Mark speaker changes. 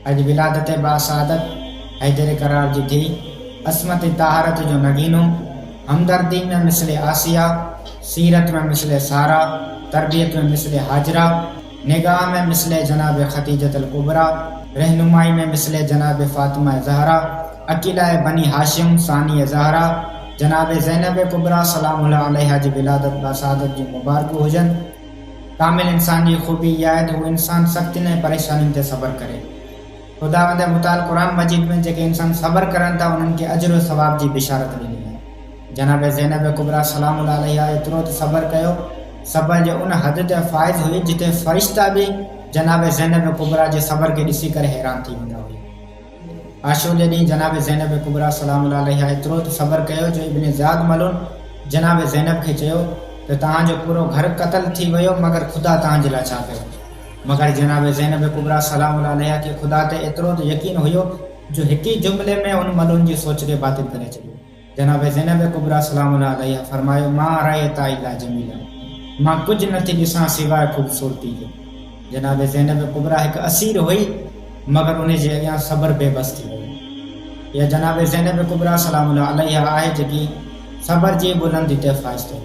Speaker 1: اج ولادت باسعادت حیدر قرار جی تھی، عصمت طہارت جو نگینو، ہمدردی میں مثل آسیہ، سیرت میں مثل سارہ، تربیت میں مثل حاجرہ، نگاہ میں مثل جناب خدیجۃ الکبریٰ، رہنمائی میں مثل جناب فاطمہ زہرا، عقیلہ بنی ہاشم ثانی زہرا، جناب زینب کبریٰ سلام اللہ علیہا جی ولادت باسعادت جو مبارک ہوجن۔ کامل انسان جی خوبی یہ ہے وہ انسان سختی نے پریشانی تے صبر کرے۔ خداوند متعال قرآن مجید میں جے انسان صبر کرن تا انہن کے اجر و ثواب جی بشارت ڈنی ہے۔ جناب زینب کبریٰ سلام اللہ علیہا اترو صبر کیو، صبر جو ان حد تے فائز ہوئی جتے فرشتہ بھی جناب زینب کبریٰ جے صبر کے ڈسی کر حیران تھی ویندا ہوئی۔ عاشورے ڈی جناب زینب کبریٰ سلام اللہ علیہا اترو صبر کیو جو ابن زیاد ملون جناب زینب کے چیو تو تہاں جو پورو گھر قتل تھی ویو مگر خدا تہاں جلا چا کیو، مگر جناب زینب کبریٰ سلام اللہ علیہا کے خدا تے اترو تو یقین ہویو جو ہکی جملے میں ان ملون جی سوچ کے باطل کرے چلیو۔ جناب زینب کبریٰ سلام اللہ علیہا فرمایا ما رایتا الا جمیلا، ماں کچھ نہ تھی ڈساں سوائے خوبصورتی کے۔ جناب زینب کبریٰ ایک اسیر ہوئی مگر انہیں جے اگیاں صبر بے بس تھی ہوئی۔ یا جناب زینب کبریٰ سلام اللہ علیہا آئے جگی صبر جی بلندی تے فائز تھے۔